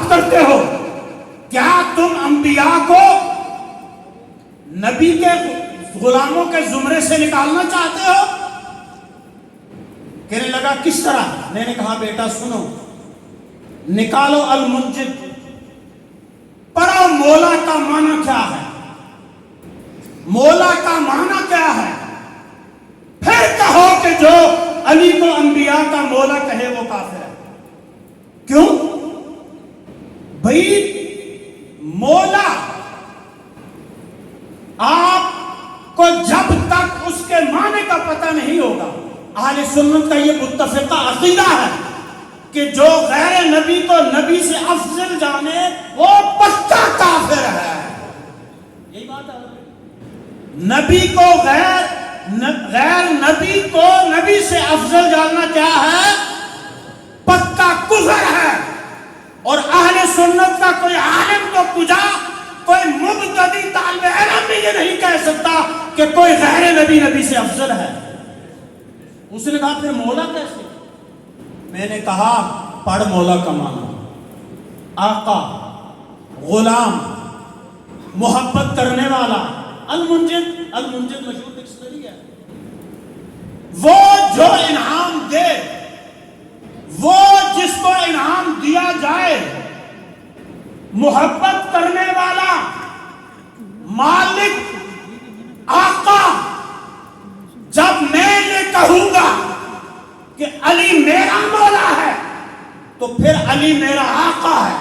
بات کرتے ہو؟ کیا تم انبیاء کو نبی کے غلاموں کے زمرے سے نکالنا چاہتے ہو؟ کہنے لگا کس طرح؟ میں نے کہا بیٹا سنو، نکالو المنجد، پڑھو مولا کا معنی کیا ہے، مولا کا معنی کیا ہے، پھر کہو کہ جو علی کو انبیاء کا مولا کہے وہ کافر ہے۔ کیوں بھائی؟ مولا آپ کو جب تک اس کے معنی کا پتہ نہیں ہوگا، اہل سنت کا یہ متفقہ عقیدہ ہے کہ جو غیر نبی کو نبی سے افضل جانے وہ پکا کافر ہے۔ یہی بات ہے، نبی کو غیر نبی کو نبی سے افضل جاننا کیا ہے؟ پکا کفر ہے۔ اور اہل سنت کا کوئی عالم تو کجا، کوئی مبتدی طالب علم بھی یہ نہیں کہہ سکتا کہ کوئی غیر نبی نبی سے افضل ہے۔ اس نے کہا پھر مولا کیسے؟ میں نے کہا پڑھ مولا کا معنی، آقا، غلام، محبت کرنے والا۔ المنجد مشہور ڈکشنری ہے، وہ جو انعام دے، وہ جس کو انعام دیا جائے، محبت کرنے والا، مالک، آقا۔ جب میں یہ کہوں گا کہ علی میرا مولا ہے تو پھر علی میرا آقا ہے،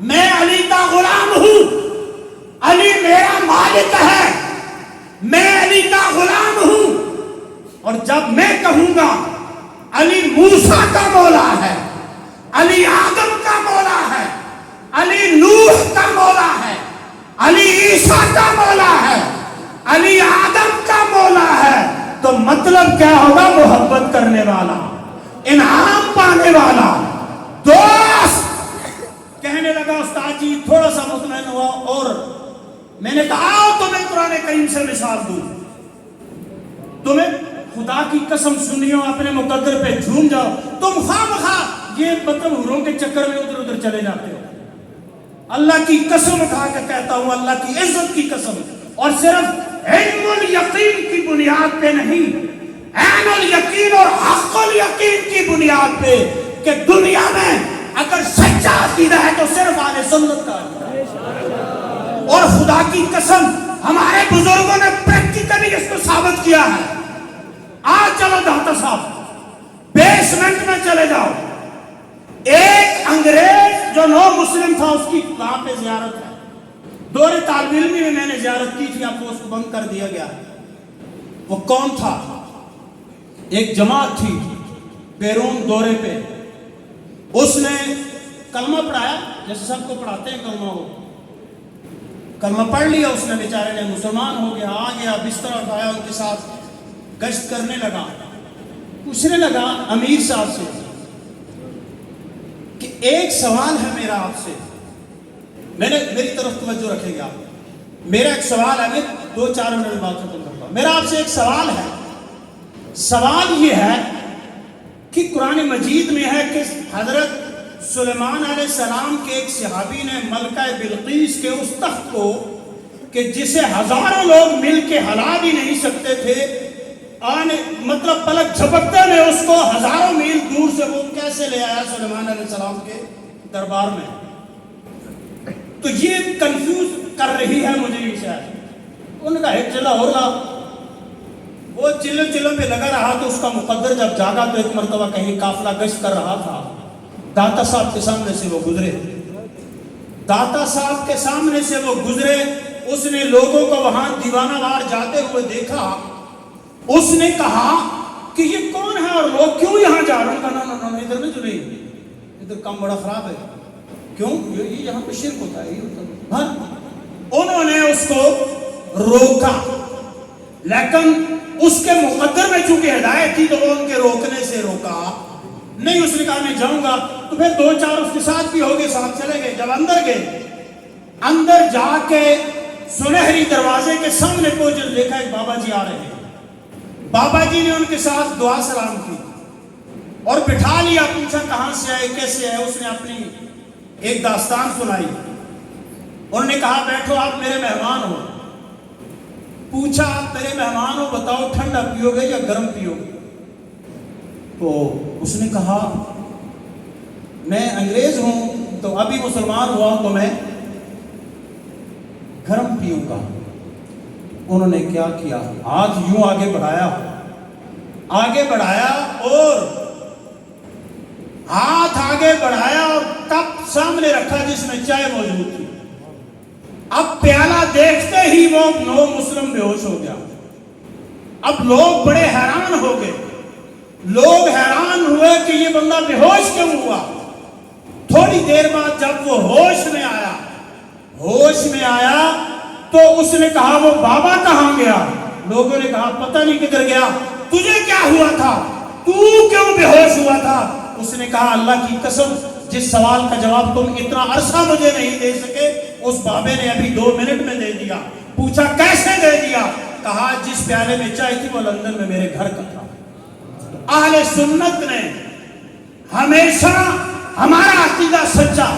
میں علی کا غلام ہوں، علی میرا مالک ہے، میں علی کا غلام ہوں۔ اور جب میں کہوں گا علی موسیٰ کا مولا ہے، علی آدم کا مولا ہے، علی نوح کا مولا ہے، علی عیسیٰ کا مولا ہے، علی آدم کا مولا ہے، تو مطلب کیا ہوگا؟ محبت کرنے والا، انعام پانے والا، دوست۔ کہنے لگا استاد جی تھوڑا سا مطمئن ہوا، اور میں نے کہا آؤ تمہیں قرآن کریم سے مثال دوں، تمہیں خدا کی قسم سنیو، اپنے مقدر پہ جھوم جاؤ، تم خواہ یہ مطلب حوروں کے چکر میں ادھر ادھر چلے جاتے ہو۔ اللہ کی قسم اٹھا کے کہتا ہوں، اللہ کی عزت کی قسم، اور صرف علم الیقین کی بنیاد پہ نہیں، عین الیقین اور حق الیقین کی بنیاد پہ، کہ دنیا میں اگر سچا عقیدہ ہے تو صرف اہل سنت کا عقیدہ ہے۔ اور خدا کی قسم ہمارے بزرگوں نے پریکٹیکلی اس کو ثابت کیا ہے۔ آج چلو داتا صاحب بیسمنٹ میں چلے جاؤ، ایک انگریز جو نو مسلم تھا اس کی وہاں پہ زیارت ہے، دور طالب علمی میں نے زیارت کی تھی، اب وہ اس کو بند کر دیا گیا۔ وہ کون تھا؟ ایک جماعت تھی بیرون دورے پہ، اس نے کلمہ پڑھایا جیسے سب کو پڑھاتے ہیں کلمہ، وہ کلمہ پڑھ لیا اس نے، بیچارے نے مسلمان ہو گیا، آ گیا، بستر اٹھایا، ان کے ساتھ گشت کرنے لگا۔ پوچھنے لگا امیر صاحب سے کہ ایک سوال ہے میرا آپ سے، میری طرف توجہ رکھیں گے آپ، میرا ایک سوال ہے، میں 2-4 منٹ میں بات ختم کرتا ہوں۔ میرا آپ سے ایک سوال ہے، سوال یہ ہے کہ قرآن مجید میں ہے کہ حضرت سلیمان علیہ السلام کے ایک صحابی نے ملکہ بلقیس کے اس تخت کو، کہ جسے ہزاروں لوگ مل کے ہلا بھی نہیں سکتے تھے، مطلب پلک جھپکتے میں اس کو ہزاروں میل دور سے وہ کیسے لے آیا سلیمان علیہ السلام کے دربار میں؟ تو یہ کنفیوز کر رہی ہے مجھے یہ شاید۔ ان کا ایک چلا ہو رہا، وہ چلوں پہ لگا رہا، تو اس کا مقدر جب جاگا تو ایک مرتبہ کہیں قافلہ گشت کر رہا تھا، داتا صاحب کے سامنے سے وہ گزرے، داتا صاحب کے سامنے سے وہ گزرے، اس نے لوگوں کو وہاں دیوانہ وار جاتے ہوئے دیکھا، اس نے کہا کہ یہ کون ہے اور لوگ کیوں یہاں جا رہے ہیں؟ کہا نا ادھر نہیں چلے، ادھر کام بڑا خراب ہے، کیوں؟ یہ یہاں پہ شرک ہوتا ہے، یہ ہوتا ہے۔ انہوں نے اس کو روکا، لیکن اس کے مقدر میں چونکہ ہدایت تھی تو وہ ان کے روکنے سے روکا نہیں۔ اس نے کہا میں جاؤں گا، تو پھر 2-4 اس کے ساتھ بھی ہو گئے، ساتھ چلے گئے۔ جب اندر گئے، اندر جا کے سنہری دروازے کے سامنے پہنچے، دیکھا ایک بابا جی آ رہے ہیں۔ بابا جی نے ان کے ساتھ دعا سلام کی اور بٹھا لیا، پوچھا کہاں سے آئے، کیسے آئے، اس نے اپنی ایک داستان سنائی. انہوں نے کہا بیٹھو آپ میرے مہمان ہو. پوچھا آپ میرے مہمان ہو بتاؤ ٹھنڈا پیو گے یا گرم پیو گے؟ تو اس نے کہا میں انگریز ہوں تو ابھی مسلمان ہوا ہوں تو میں گرم پیوں گا. انہوں نے کیا کیا، ہاتھ یوں آگے بڑھایا اور ہاتھ آگے بڑھایا اور کپ سامنے رکھا جس میں چائے موجود تھی. اب پیالہ دیکھتے ہی وہ نو مسلم بے ہوش ہو گیا. اب لوگ بڑے حیران ہو گئے، لوگ حیران ہوئے کہ یہ بندہ بے ہوش کیوں ہوا. تھوڑی دیر بعد جب وہ ہوش میں آیا تو اس نے کہا وہ بابا کہاں گیا؟ لوگوں نے کہا پتہ نہیں کدھر گیا. تجھے کیا ہوا تھا؟ تو کیوں بے ہوش ہوا تھا؟ اس نے کہا اللہ کی قسم جس سوال کا جواب تم اتنا عرصہ مجھے نہیں دے سکے اس بابے نے ابھی 2 منٹ میں دے دیا. پوچھا کیسے دے دیا؟ کہا جس پیالے میں چائے تھی وہ لندن میں میرے گھر کا تھا. اہل سنت نے ہمیشہ ہمارا عقیدہ سچا